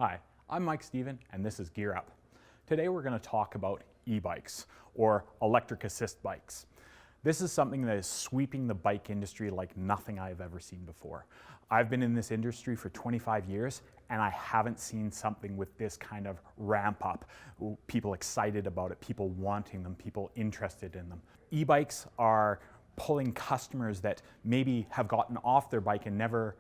Hi, I'm Mike Steven and this is Gear Up. Today we're going to talk about e-bikes or electric assist bikes. This is something that is sweeping the bike industry like nothing I've ever seen before. I've been in this industry for 25 years and I haven't seen something with this kind of ramp up. People excited about it, people wanting them, people interested in them. E-bikes are pulling customers that maybe have gotten off their bike and never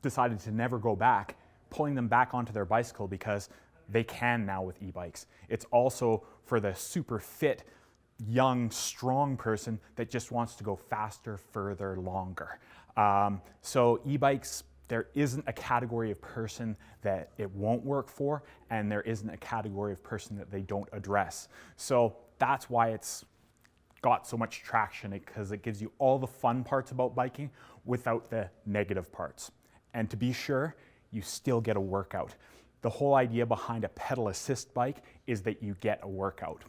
decided to never go back, pulling them back onto their bicycle because they can now with e-bikes. It's also for the super fit, young, strong person that just wants to go faster, further, longer. So e-bikes, there isn't a category of person that it won't work for, and there isn't a category of person that they don't address. So that's why it's got so much traction, because it gives you all the fun parts about biking without the negative parts. And to be sure, you still get a workout. The whole idea behind a pedal assist bike is that you get a workout.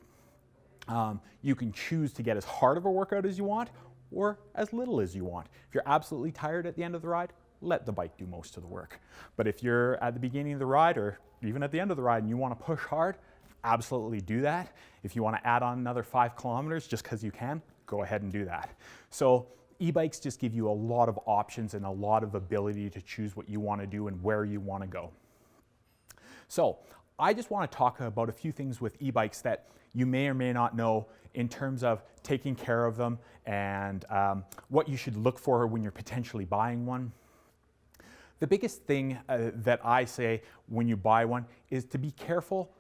You can choose to get as hard of a workout as you want or as little as you want. If you're absolutely tired at the end of the ride, let the bike do most of the work. But if you're at the beginning of the ride or even at the end of the ride and you want to push hard, absolutely do that. If you want to add on another 5 kilometers just because you can, go ahead and do that. So e-bikes just give you a lot of options and a lot of ability to choose what you want to do and where you want to go. So I just want to talk about a few things with e-bikes that you may or may not know in terms of taking care of them and what you should look for when you're potentially buying one. The biggest thing that I say when you buy one is to be careful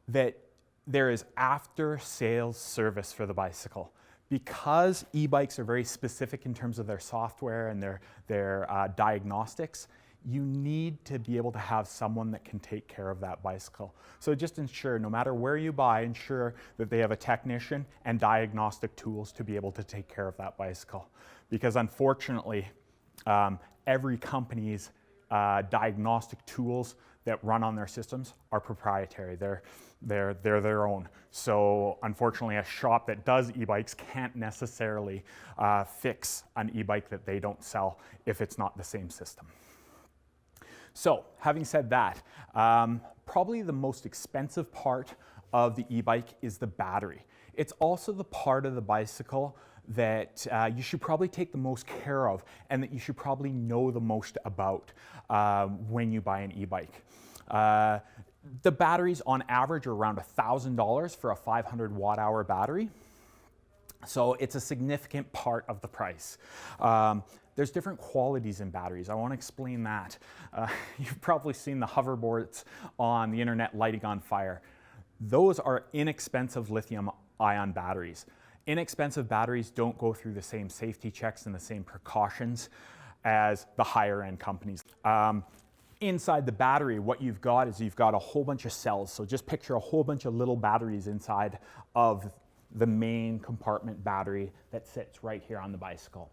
that there is after sales service for the bicycle. Because e-bikes are very specific in terms of their software and their diagnostics, you need to be able to have someone that can take care of that bicycle. So just ensure, no matter where you buy, ensure that they have a technician and diagnostic tools to be able to take care of that bicycle. Because unfortunately, every company's diagnostic tools that run on their systems are proprietary. They're their own. So unfortunately, a shop that does e-bikes can't necessarily fix an e-bike that they don't sell if it's not the same system. So having said that, probably the most expensive part of the e-bike is the battery. It's also the part of the bicycle that you should probably take the most care of and that you should probably know the most about when you buy an e-bike. The batteries on average are around $1,000 for a 500 watt-hour battery. So it's a significant part of the price. There's different qualities in batteries. I want to explain that. You've probably seen the hoverboards on the internet lighting on fire. Those are inexpensive lithium-ion batteries. Inexpensive batteries don't go through the same safety checks and the same precautions as the higher end companies. Inside the battery, what you've got is you've got a whole bunch of cells. So just picture a whole bunch of little batteries inside of the main compartment battery that sits right here on the bicycle.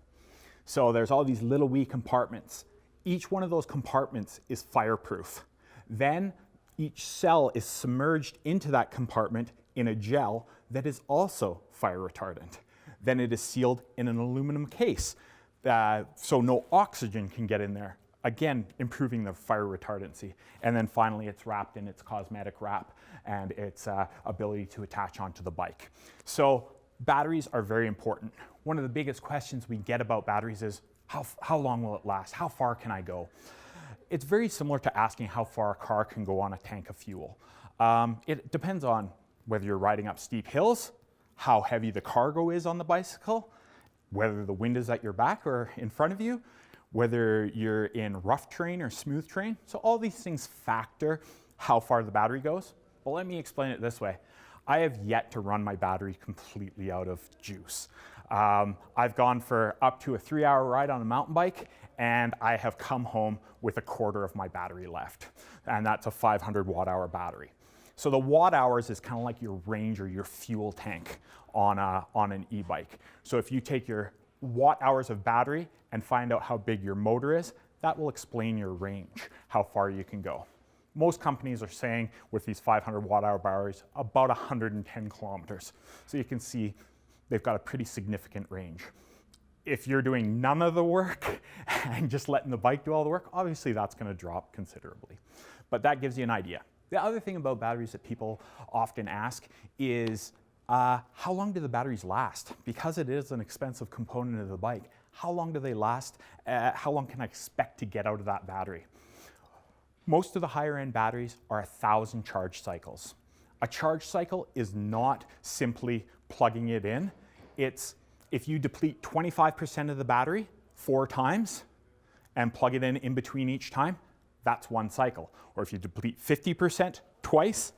So there's all these little wee compartments. Each one of those compartments is fireproof. Then each cell is submerged into that compartment in a gel that is also fire retardant. Then it is sealed in an aluminum case, so no oxygen can get in there. Again, improving the fire retardancy. And then finally, it's wrapped in its cosmetic wrap and its ability to attach onto the bike. So batteries are very important. One of the biggest questions we get about batteries is, how long will it last? How far can I go? It's very similar to asking how far a car can go on a tank of fuel. It depends on whether you're riding up steep hills, how heavy the cargo is on the bicycle, whether the wind is at your back or in front of you, whether you're in rough terrain or smooth terrain. So all these things factor how far the battery goes. But let me explain it this way. I have yet to run my battery completely out of juice. I've gone for up to a 3-hour ride on a mountain bike and I have come home with a quarter of my battery left. And that's a 500 watt-hour battery. So the watt hours is kind of like your range or your fuel tank on an e-bike. So if you take your watt hours of battery and find out how big your motor is, that will explain your range, how far you can go. Most companies are saying with these 500 watt-hour batteries about 110 kilometers. So you can see they've got a pretty significant range. If you're doing none of the work and just letting the bike do all the work, obviously that's going to drop considerably. But that gives you an idea. The other thing about batteries that people often ask is, how long do the batteries last? Because it is an expensive component of the bike, how long do they last? How long can I expect to get out of that battery? Most of the higher end batteries are 1,000 charge cycles. A charge cycle is not simply plugging it in. It's if you deplete 25% of the battery 4 times and plug it in between each time, that's 1 cycle. Or if you deplete 50% twice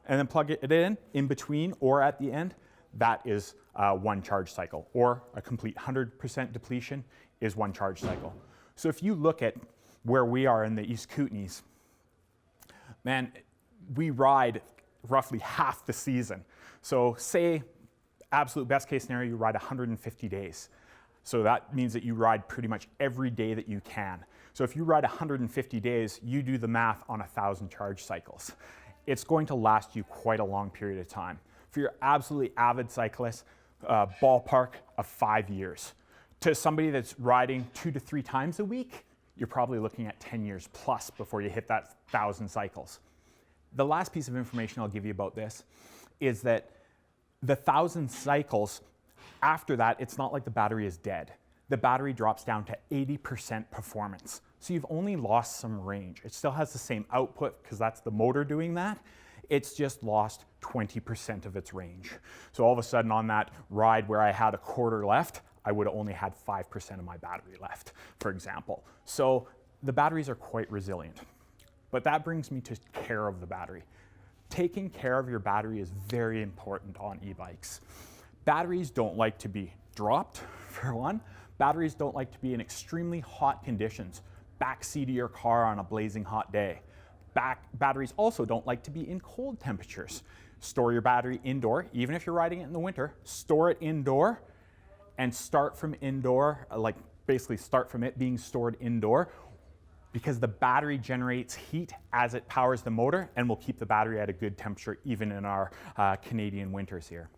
and then plug it in between or at the end, that is 1 charge cycle. Or a complete 100% depletion is 1 charge cycle. So if you look at where we are in the East Kootenays, man, we ride roughly half the season. So say, absolute best case scenario, you ride 150 days. So that means that you ride pretty much every day that you can. So if you ride 150 days, you do the math on 1,000 charge cycles. It's going to last you quite a long period of time. For your absolutely avid cyclist, ballpark of 5 years. To somebody that's riding 2 to 3 times a week, you're probably looking at 10 years plus before you hit that 1,000 cycles. The last piece of information I'll give you about this is that the 1,000 cycles, after that, it's not like the battery is dead. The battery drops down to 80% performance. So you've only lost some range. It still has the same output because that's the motor doing that. It's just lost 20% of its range. So all of a sudden on that ride where I had a quarter left, I would have only had 5% of my battery left, for example. So the batteries are quite resilient. But that brings me to care of the battery. Taking care of your battery is very important on e-bikes. Batteries don't like to be dropped, for one. Batteries don't like to be in extremely hot conditions, backseat of your car on a blazing hot day. Batteries also don't like to be in cold temperatures. Store your battery indoor, even if you're riding it in the winter, store it indoor and start from indoor, basically start from it being stored indoor, because the battery generates heat as it powers the motor and will keep the battery at a good temperature even in our Canadian winters here.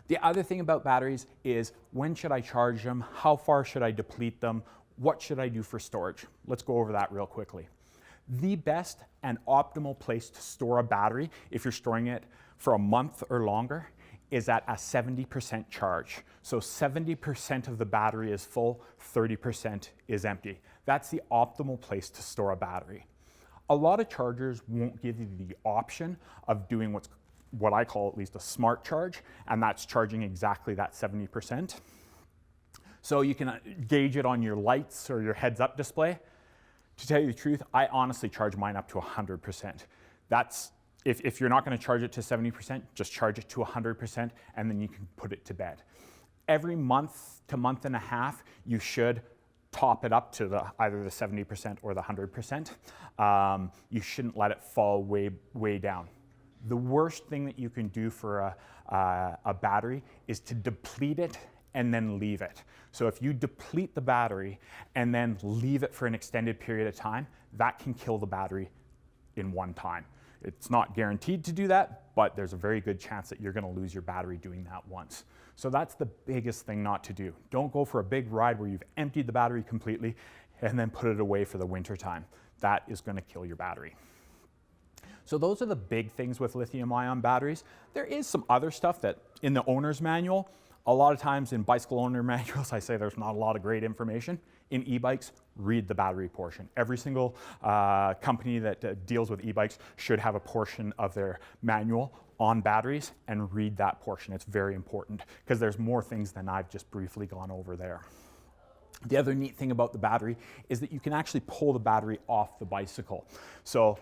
The other thing about batteries is, when should I charge them? How far should I deplete them? What should I do for storage? Let's go over that real quickly. The best and optimal place to store a battery, if you're storing it for a month or longer, is at a 70% charge. So 70% of the battery is full, 30% is empty. That's the optimal place to store a battery. A lot of chargers won't give you the option of doing what I call at least a smart charge, and that's charging exactly that 70%. So you can gauge it on your lights or your heads-up display. To tell you the truth, I honestly charge mine up to 100%. That's, if you're not going to charge it to 70%, just charge it to 100%, and then you can put it to bed. Every month to month and a half, you should top it up to either the 70% or the 100%. You shouldn't let it fall way down. The worst thing that you can do for a battery is to deplete it and then leave it. So if you deplete the battery and then leave it for an extended period of time, that can kill the battery in one time. It's not guaranteed to do that, but there's a very good chance that you're going to lose your battery doing that once. So that's the biggest thing not to do. Don't go for a big ride where you've emptied the battery completely and then put it away for the winter time. That is going to kill your battery. So those are the big things with lithium-ion batteries. There is some other stuff that in the owner's manual, a lot of times in bicycle owner manuals, I say there's not a lot of great information. In e-bikes, read the battery portion. Every single company that deals with e-bikes should have a portion of their manual on batteries, and read that portion. It's very important because there's more things than I've just briefly gone over there. The other neat thing about the battery is that you can actually pull the battery off the bicycle. So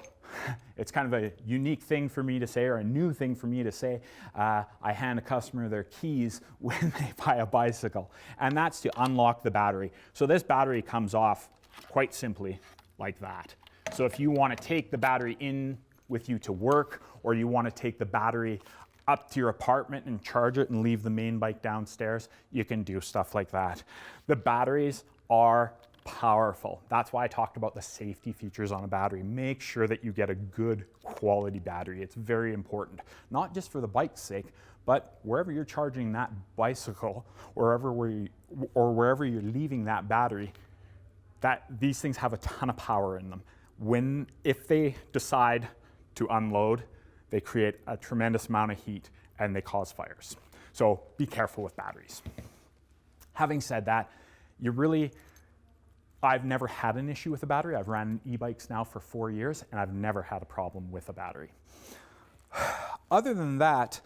it's kind of a unique thing for me to say, or a new thing for me to say. I hand a customer their keys when they buy a bicycle, and that's to unlock the battery. So this battery comes off quite simply like that. So if you want to take the battery in with you to work, or you want to take the battery up to your apartment and charge it and leave the main bike downstairs, you can do stuff like that. The batteries are powerful. That's why I talked about the safety features on a battery. Make sure that you get a good quality battery. It's very important, not just for the bike's sake, but wherever you're charging that bicycle, or wherever you're leaving that battery, these things have a ton of power in them. If they decide to unload, they create a tremendous amount of heat and they cause fires. So be careful with batteries. Having said that, I've never had an issue with a battery. I've ran e-bikes now for 4 years and I've never had a problem with a battery. Other than that,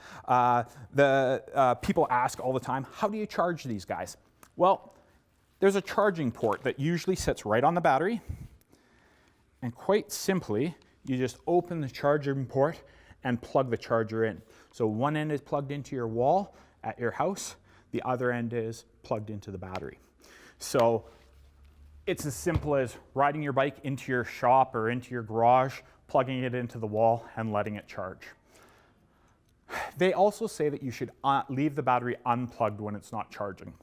people ask all the time, how do you charge these guys? Well, there's a charging port that usually sits right on the battery. And quite simply, you just open the charging port and plug the charger in. So one end is plugged into your wall at your house, the other end is plugged into the battery. So it's as simple as riding your bike into your shop or into your garage, plugging it into the wall and letting it charge. They also say that you should leave the battery unplugged when it's not charging.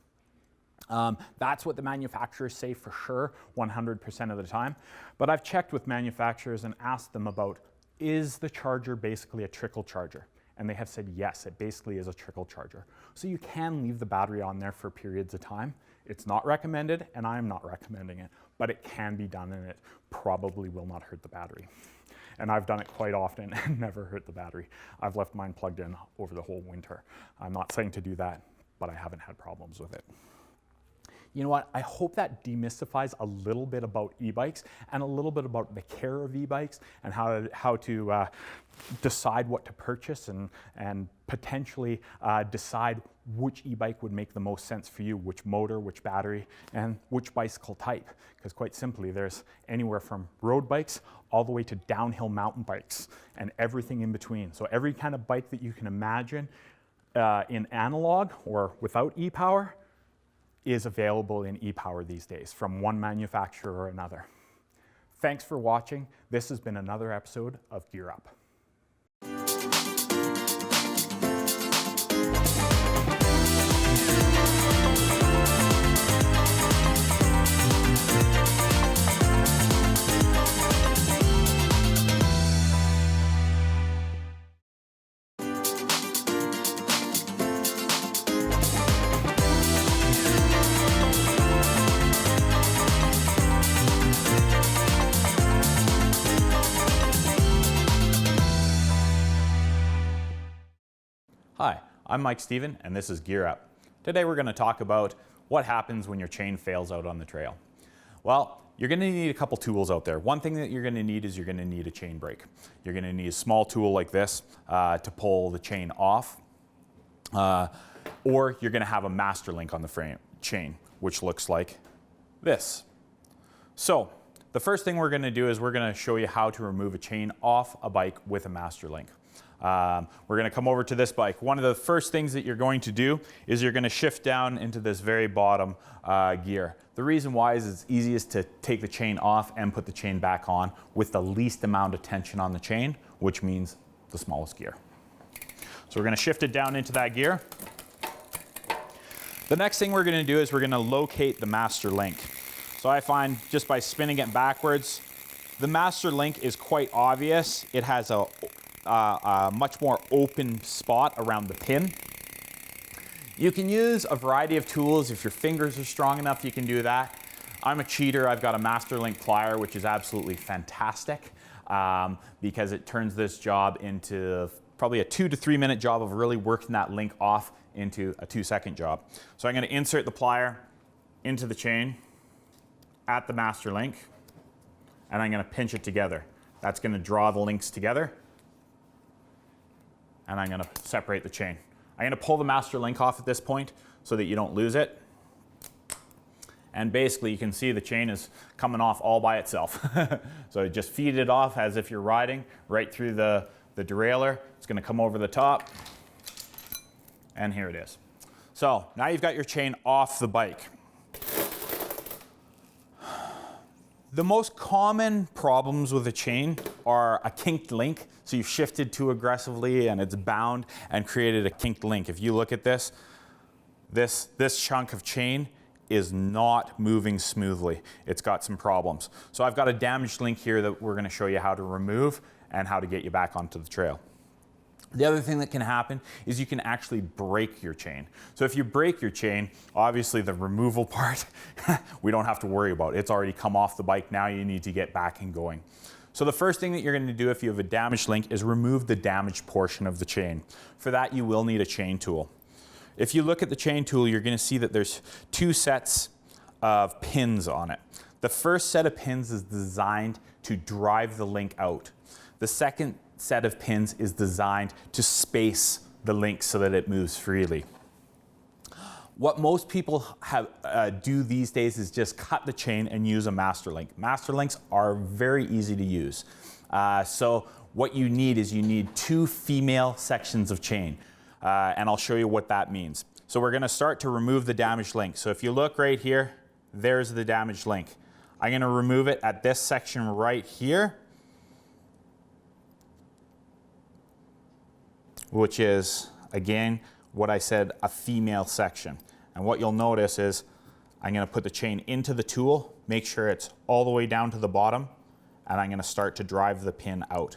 That's what the manufacturers say for sure, 100% of the time. But I've checked with manufacturers and asked them about, is the charger basically a trickle charger? And they have said yes, it basically is a trickle charger. So you can leave the battery on there for periods of time. It's not recommended, and I'm not recommending it, but it can be done and it probably will not hurt the battery. And I've done it quite often and never hurt the battery. I've left mine plugged in over the whole winter. I'm not saying to do that, but I haven't had problems with it. You know what, I hope that demystifies a little bit about e-bikes and a little bit about the care of e-bikes and how to decide what to purchase and potentially decide which e-bike would make the most sense for you, which motor, which battery, and which bicycle type. Because quite simply, there's anywhere from road bikes all the way to downhill mountain bikes and everything in between. So every kind of bike that you can imagine in analog or without e-power is available in e-power these days from one manufacturer or another. Thanks for watching. This has been another episode of Gear Up. Hi, I'm Mike Stephen, and this is Gear Up. Today we're going to talk about what happens when your chain fails out on the trail. Well, you're going to need a couple tools out there. One thing that you're going to need is you're going to need a chain brake. You're going to need a small tool like this to pull the chain off, or you're going to have a master link on the chain, which looks like this. So the first thing we're going to do is we're going to show you how to remove a chain off a bike with a master link. We're going to come over to this bike. One of the first things that you're going to do is you're going to shift down into this very bottom gear. The reason why is it's easiest to take the chain off and put the chain back on with the least amount of tension on the chain, which means the smallest gear. So we're going to shift it down into that gear. The next thing we're going to do is we're going to locate the master link. So I find just by spinning it backwards, the master link is quite obvious. It has a much more open spot around the pin. You can use a variety of tools. If your fingers are strong enough, you can do that. I'm a cheater. I've got a master link plier, which is absolutely fantastic because it turns this job into probably a 2 to 3 minute job of really working that link off into a 2-second job. So I'm going to insert the plier into the chain at the master link, and I'm going to pinch it together. That's going to draw the links together, and I'm going to separate the chain. I'm going to pull the master link off at this point so that you don't lose it. And basically you can see the chain is coming off all by itself. So just feed it off as if you're riding right through the derailleur. It's going to come over the top, and here it is. So now you've got your chain off the bike. The most common problems with a chain are a kinked link. So you've shifted too aggressively and it's bound and created a kinked link. If you look at this chunk of chain is not moving smoothly. It's got some problems. So I've got a damaged link here that we're going to show you how to remove and how to get you back onto the trail. The other thing that can happen is you can actually break your chain. So if you break your chain, obviously the removal part, we don't have to worry about. It's already come off the bike. Now you need to get back and going. So the first thing that you're going to do if you have a damaged link is remove the damaged portion of the chain. For that, you will need a chain tool. If you look at the chain tool, you're going to see that there's two sets of pins on it. The first set of pins is designed to drive the link out. The second set of pins is designed to space the link so that it moves freely. What most people do these days is just cut the chain and use a master link. Master links are very easy to use. So what you need is you need two female sections of chain. And I'll show you what that means. So we're going to start to remove the damaged link. So if you look right here, there's the damaged link. I'm going to remove it at this section right here, which is, again, what I said, a female section. And what you'll notice is I'm going to put the chain into the tool, make sure it's all the way down to the bottom, and I'm going to start to drive the pin out.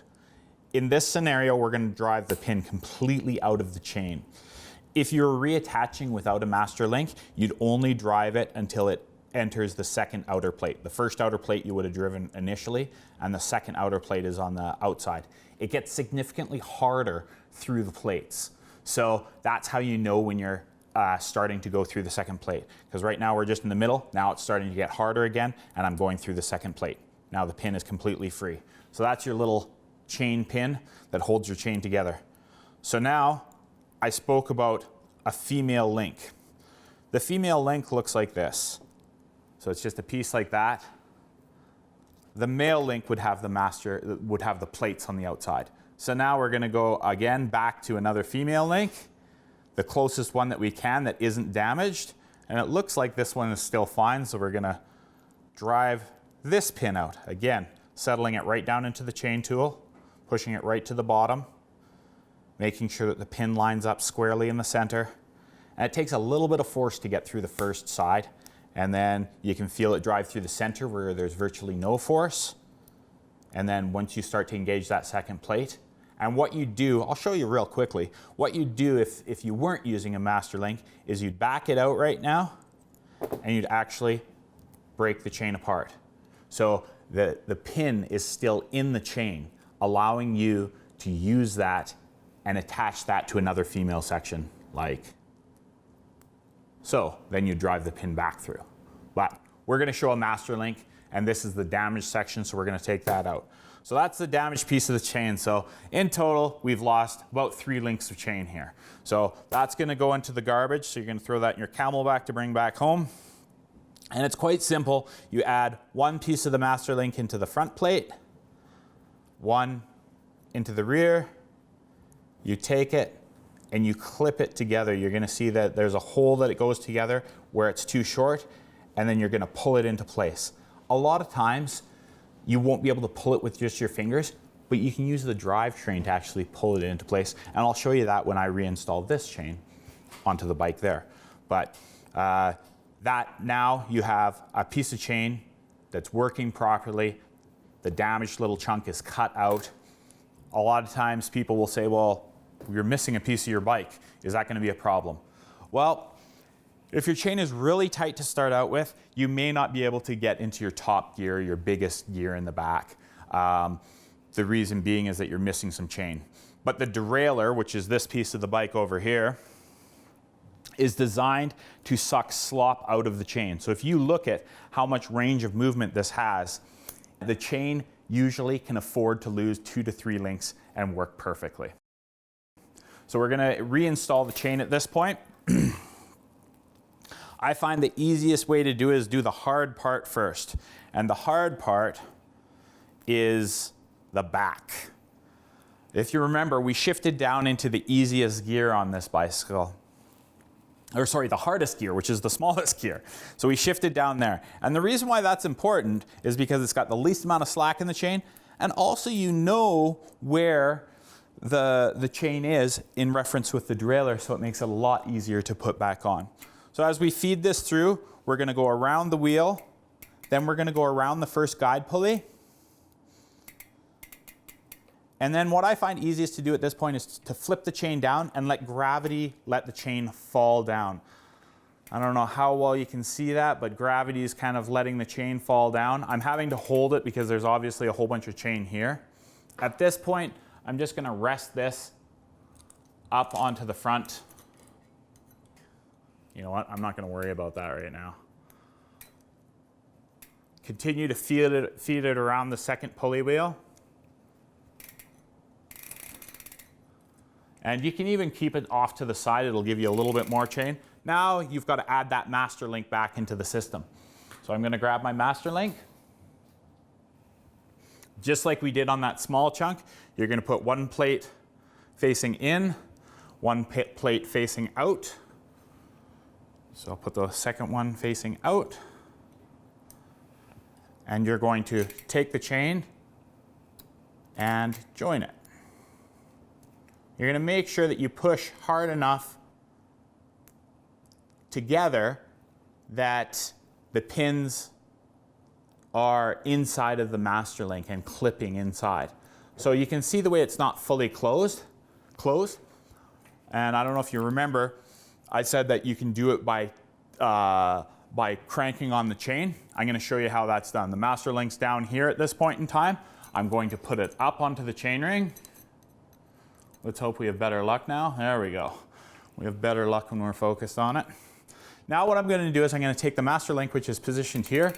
In this scenario, we're going to drive the pin completely out of the chain. If you're reattaching without a master link, you'd only drive it until it enters the second outer plate. The first outer plate you would have driven initially, and the second outer plate is on the outside. It gets significantly harder through the plates. So that's how you know when you're starting to go through the second plate. Because right now we're just in the middle, now it's starting to get harder again, and I'm going through the second plate. Now the pin is completely free. So that's your little chain pin that holds your chain together. So now I spoke about a female link. The female link looks like this. So it's just a piece like that. The male link would have the plates on the outside. So now we're going to go again back to another female link, the closest one that we can that isn't damaged. And it looks like this one is still fine. So we're going to drive this pin out. Again, settling it right down into the chain tool, pushing it right to the bottom, making sure that the pin lines up squarely in the center. And it takes a little bit of force to get through the first side. And then you can feel it drive through the center where there's virtually no force. And then once you start to engage that second plate, and what you do, I'll show you real quickly, what you do if you weren't using a master link is you'd back it out right now and you'd actually break the chain apart. So the pin is still in the chain, allowing you to use that and attach that to another female section like so. Then you drive the pin back through. But we're going to show a master link, and this is the damaged section, so we're going to take that out. So that's the damaged piece of the chain. So in total, we've lost about 3 links of chain here. So that's going to go into the garbage. So you're going to throw that in your Camelback to bring back home. And it's quite simple. You add one piece of the master link into the front plate, one into the rear. You take it and you clip it together. You're going to see that there's a hole that it goes together where it's too short, and then you're going to pull it into place. A lot of times you won't be able to pull it with just your fingers, but you can use the drivetrain to actually pull it into place. And I'll show you that when I reinstall this chain onto the bike there. But that now you have a piece of chain that's working properly. The damaged little chunk is cut out. A lot of times people will say, well, you're missing a piece of your bike. Is that going to be a problem? Well, if your chain is really tight to start out with, you may not be able to get into your top gear, your biggest gear in the back. The reason being is that you're missing some chain. But the derailleur, which is this piece of the bike over here, is designed to suck slop out of the chain. So if you look at how much range of movement this has, the chain usually can afford to lose 2 to 3 links and work perfectly. So we're going to reinstall the chain at this point. I find the easiest way to do it is do the hard part first. And the hard part is the back. If you remember, we shifted down into the easiest gear on this bicycle. Or sorry, the hardest gear, which is the smallest gear. So we shifted down there. And the reason why that's important is because it's got the least amount of slack in the chain, and also you know where the chain is in reference with the derailleur, so it makes it a lot easier to put back on. So as we feed this through, we're going to go around the wheel, then we're going to go around the first guide pulley. And then what I find easiest to do at this point is to flip the chain down and let gravity let the chain fall down. I don't know how well you can see that, but gravity is kind of letting the chain fall down. I'm having to hold it because there's obviously a whole bunch of chain here. At this point, I'm just going to rest this up onto the front. You know what? I'm not going to worry about that right now. Continue to feed it around the second pulley wheel. And you can even keep it off to the side. It'll give you a little bit more chain. Now you've got to add that master link back into the system. So I'm going to grab my master link. Just like we did on that small chunk, you're going to put one plate facing in, one plate facing out. So I'll put the second one facing out. And you're going to take the chain and join it. You're going to make sure that you push hard enough together that the pins are inside of the master link and clipping inside. So you can see the way it's not fully closed. And I don't know if you remember, I said that you can do it by cranking on the chain. I'm going to show you how that's done. The master link's down here at this point in time. I'm going to put it up onto the chain ring. Let's hope we have better luck now. There we go. We have better luck when we're focused on it. Now what I'm going to do is I'm going to take the master link, which is positioned here.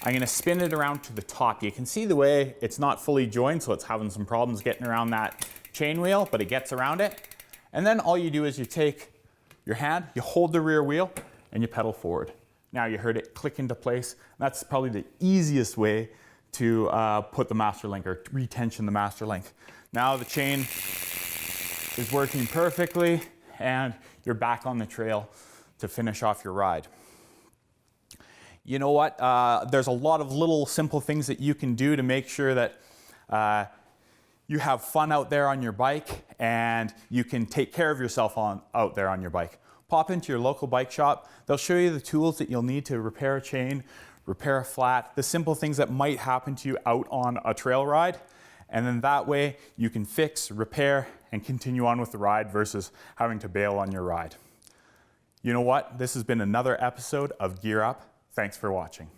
I'm going to spin it around to the top. You can see the way it's not fully joined, so it's having some problems getting around that chain wheel, but it gets around it. And then all you do is you take your hand, you hold the rear wheel, and you pedal forward. Now you heard it click into place. That's probably the easiest way to put the master link or retension the master link. Now the chain is working perfectly and you're back on the trail to finish off your ride. You know what? There's a lot of little simple things that you can do to make sure that you have fun out there on your bike and you can take care of yourself out there on your bike. Pop into your local bike shop. They'll show you the tools that you'll need to repair a chain, repair a flat, the simple things that might happen to you out on a trail ride. And then that way you can fix, repair, and continue on with the ride versus having to bail on your ride. You know what? This has been another episode of Gear Up. Thanks for watching.